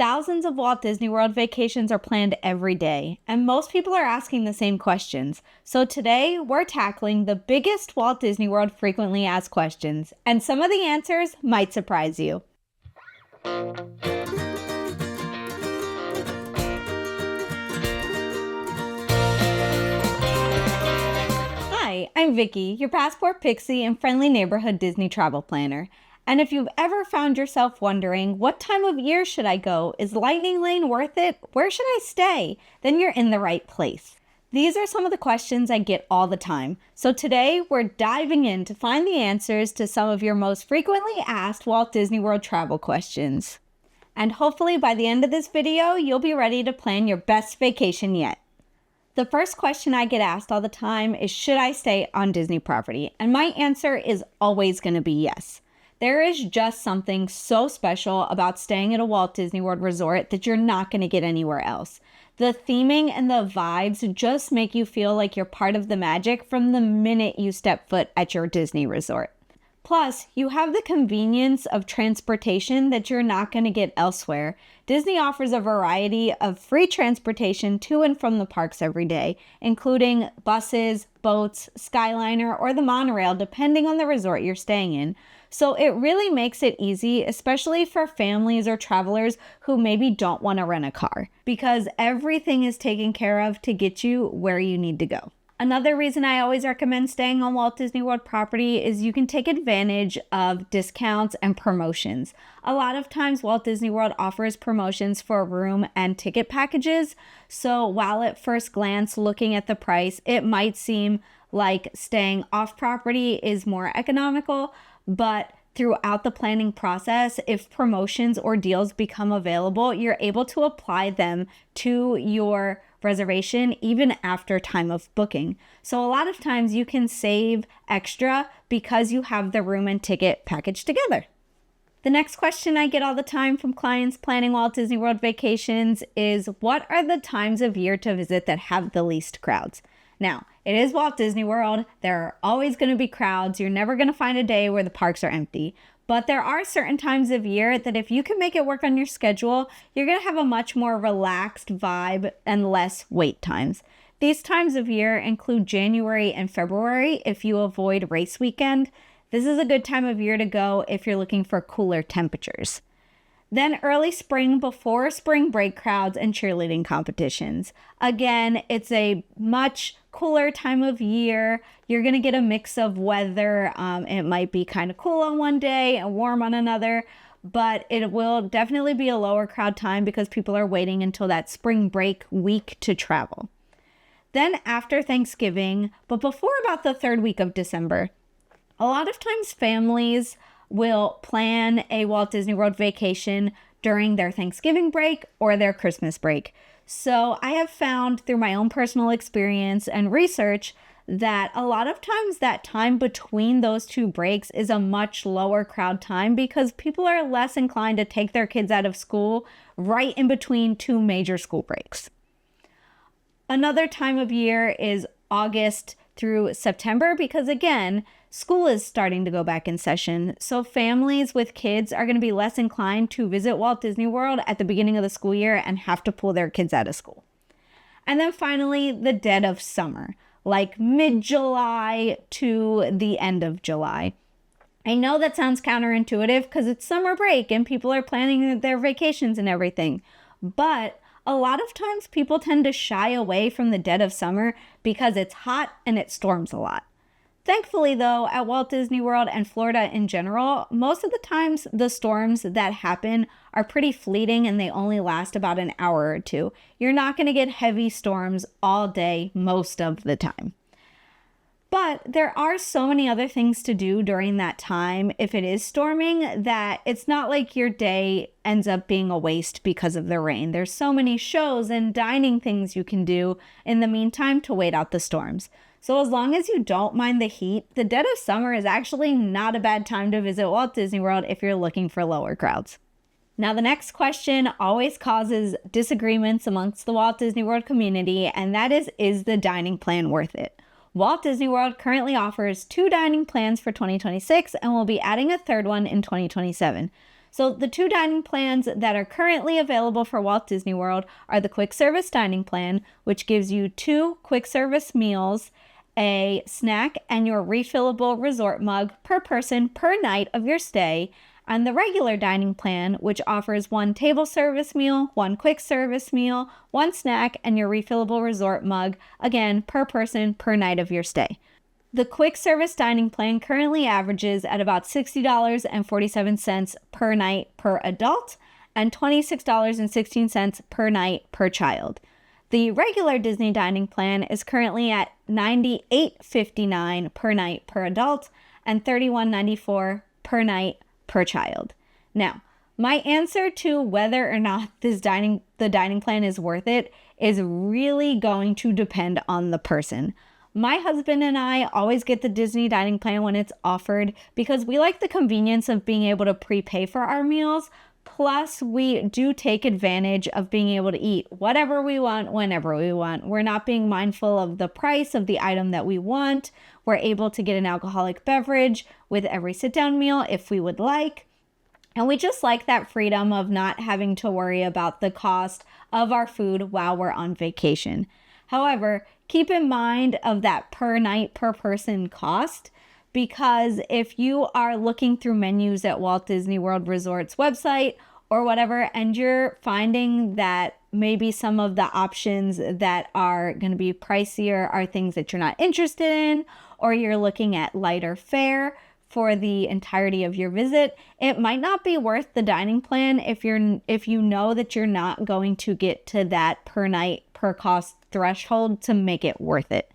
Thousands of Walt Disney World vacations are planned every day, and most people are asking the same questions. So today, we're tackling the biggest Walt Disney World frequently asked questions, and some of the answers might surprise you. Hi, I'm Vicky, your Passport Pixie and friendly neighborhood Disney travel planner. And if you've ever found yourself wondering, what time of year should I go? Is Lightning Lane worth it? Where should I stay? Then you're in the right place. These are some of the questions I get all the time. So today we're diving in to find the answers to some of your most frequently asked Walt Disney World travel questions. And hopefully by the end of this video, you'll be ready to plan your best vacation yet. The first question I get asked all the time is, should I stay on Disney property? And my answer is always going to be yes. There is just something so special about staying at a Walt Disney World resort that you're not going to get anywhere else. The theming and the vibes just make you feel like you're part of the magic from the minute you step foot at your Disney resort. Plus, you have the convenience of transportation that you're not going to get elsewhere. Disney offers a variety of free transportation to and from the parks every day, including buses, boats, Skyliner, or the monorail, depending on the resort you're staying in. So it really makes it easy, especially for families or travelers who maybe don't want to rent a car, because everything is taken care of to get you where you need to go. Another reason I always recommend staying on Walt Disney World property is you can take advantage of discounts and promotions. A lot of times Walt Disney World offers promotions for room and ticket packages. So while at first glance looking at the price, it might seem like staying off property is more economical, but throughout the planning process, if promotions or deals become available, you're able to apply them to your reservation even after time of booking. So a lot of times you can save extra because you have the room and ticket packaged together. The next question I get all the time from clients planning Walt Disney World vacations is, what are the times of year to visit that have the least crowds? Now, it is Walt Disney World. There are always going to be crowds. You're never going to find a day where the parks are empty. But there are certain times of year that if you can make it work on your schedule, you're going to have a much more relaxed vibe and less wait times. These times of year include January and February if you avoid race weekend. This is a good time of year to go if you're looking for cooler temperatures. Then early spring before spring break crowds and cheerleading competitions. Again, it's a much cooler time of year. You're going to get a mix of weather. It might be kind of cool on one day and warm on another, but it will definitely be a lower crowd time because people are waiting until that spring break week to travel. Then after Thanksgiving, but before about the third week of December, a lot of times families will plan a Walt Disney World vacation during their Thanksgiving break or their Christmas break. So I have found through my own personal experience and research that a lot of times that time between those two breaks is a much lower crowd time because people are less inclined to take their kids out of school right in between two major school breaks. Another time of year is August through September because, again, school is starting to go back in session, so families with kids are going to be less inclined to visit Walt Disney World at the beginning of the school year and have to pull their kids out of school. And then finally, the dead of summer, like mid-July to the end of July. I know that sounds counterintuitive because it's summer break and people are planning their vacations and everything, but a lot of times people tend to shy away from the dead of summer because it's hot and it storms a lot. Thankfully, though, at Walt Disney World and Florida in general, most of the times the storms that happen are pretty fleeting and they only last about an hour or two. You're not going to get heavy storms all day most of the time. But there are so many other things to do during that time if it is storming that it's not like your day ends up being a waste because of the rain. There's so many shows and dining things you can do in the meantime to wait out the storms. So as long as you don't mind the heat, the dead of summer is actually not a bad time to visit Walt Disney World if you're looking for lower crowds. Now, the next question always causes disagreements amongst the Walt Disney World community, and that is the dining plan worth it? Walt Disney World currently offers 2 dining plans for 2026 and will be adding a third one in 2027. So the two dining plans that are currently available for Walt Disney World are the quick service dining plan, which gives you 2 quick service meals, a snack, and your refillable resort mug per person per night of your stay, and the regular dining plan, which offers 1 table service meal, 1 quick service meal, 1 snack, and your refillable resort mug, again, per person per night of your stay. The quick service dining plan currently averages at about $60.47 per night per adult and $26.16 per night per child. The regular Disney dining plan is currently at $98.59 per night per adult and $31.94 per night per child. Now, my answer to whether or not the dining plan is worth it is really going to depend on the person. My husband and I always get the Disney dining plan when it's offered because we like the convenience of being able to prepay for our meals. Plus, we do take advantage of being able to eat whatever we want, whenever we want. We're not being mindful of the price of the item that we want. We're able to get an alcoholic beverage with every sit-down meal if we would like. And we just like that freedom of not having to worry about the cost of our food while we're on vacation. However, keep in mind of that per night, per person cost, because if you are looking through menus at Walt Disney World Resort's website or whatever, and you're finding that maybe some of the options that are going to be pricier are things that you're not interested in, or you're looking at lighter fare for the entirety of your visit, it might not be worth the dining plan if you know that you're not going to get to that per night, per cost threshold to make it worth it.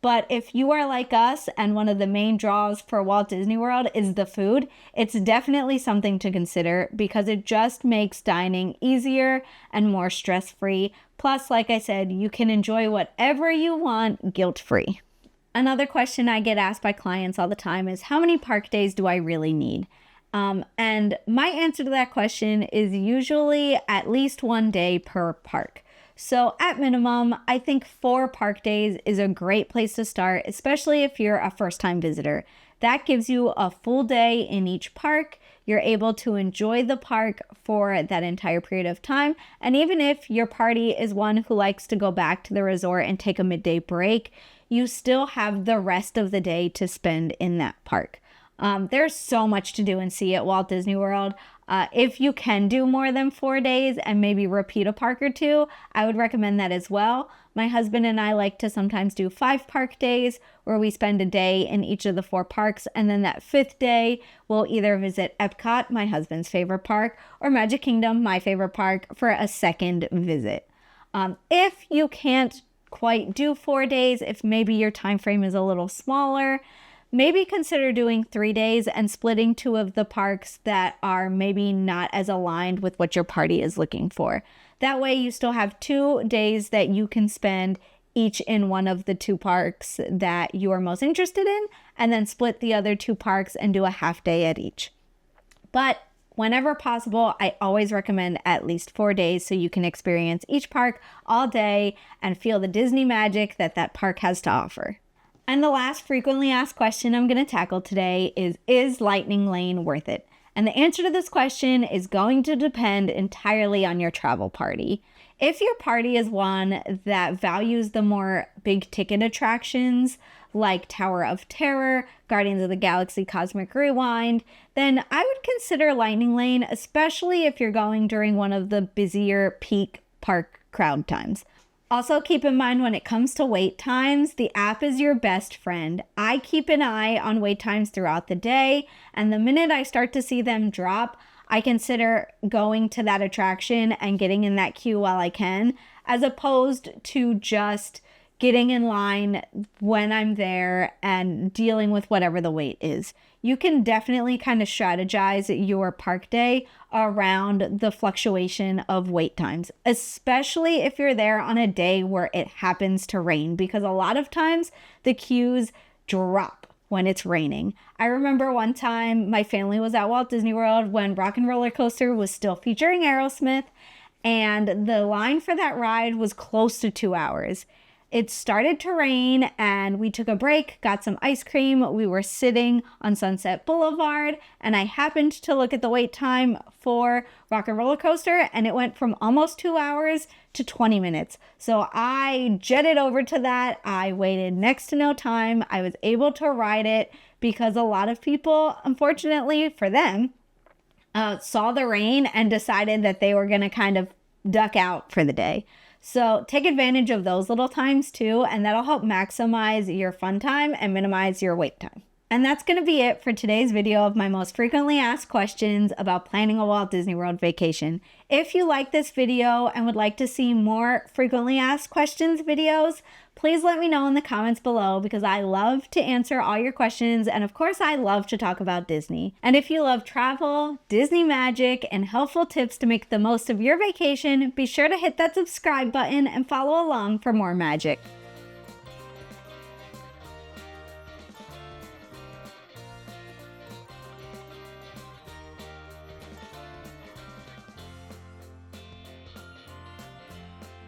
But if you are like us and one of the main draws for Walt Disney World is the food, it's definitely something to consider because it just makes dining easier and more stress-free. Plus, like I said, you can enjoy whatever you want guilt-free. Another question I get asked by clients all the time is, how many park days do I really need? And my answer to that question is usually at least 1 day per park. So at minimum, I think 4 park days is a great place to start, especially if you're a first-time visitor. That gives you a full day in each park. You're able to enjoy the park for that entire period of time. And even if your party is one who likes to go back to the resort and take a midday break, you still have the rest of the day to spend in that park. There's so much to do and see at Walt Disney World. If you can do more than 4 days and maybe repeat a park or 2, I would recommend that as well. My husband and I like to sometimes do 5 park days where we spend a day in each of the 4 parks. And then that 5th day, we'll either visit Epcot, my husband's favorite park, or Magic Kingdom, my favorite park, for a second visit. If you can't quite do 4 days, if maybe your time frame is a little smaller, maybe consider doing 3 days and splitting 2 of the parks that are maybe not as aligned with what your party is looking for. That way you still have 2 days that you can spend each in one of the 2 parks that you are most interested in, and then split the other 2 parks and do a half day at each. But whenever possible, I always recommend at least 4 days so you can experience each park all day and feel the Disney magic that that park has to offer. And the last frequently asked question I'm going to tackle today is Lightning Lane worth it? And the answer to this question is going to depend entirely on your travel party. If your party is one that values the more big ticket attractions like Tower of Terror, Guardians of the Galaxy Cosmic Rewind, then I would consider Lightning Lane, especially if you're going during one of the busier peak park crowd times. Also, keep in mind when it comes to wait times, the app is your best friend. I keep an eye on wait times throughout the day, and the minute I start to see them drop, I consider going to that attraction and getting in that queue while I can, as opposed to just getting in line when I'm there and dealing with whatever the wait is. You can definitely kind of strategize your park day around the fluctuation of wait times, especially if you're there on a day where it happens to rain, because a lot of times the queues drop when it's raining. I remember one time my family was at Walt Disney World when Rock and Roller Coaster was still featuring Aerosmith, and the line for that ride was close to 2 hours. it started to rain and we took a break, got some ice cream. We were sitting on Sunset Boulevard and I happened to look at the wait time for Rock and Roller Coaster and it went from almost 2 hours to 20 minutes. So I jetted over to that. I waited next to no time. I was able to ride it because a lot of people, unfortunately for them, saw the rain and decided that they were going to kind of duck out for the day. So take advantage of those little times too, and that'll help maximize your fun time and minimize your wait time. And that's going to be it for today's video of my most frequently asked questions about planning a Walt Disney World vacation. If you like this video and would like to see more frequently asked questions videos, please let me know in the comments below because I love to answer all your questions and of course I love to talk about Disney. And if you love travel, Disney magic, and helpful tips to make the most of your vacation, be sure to hit that subscribe button and follow along for more magic.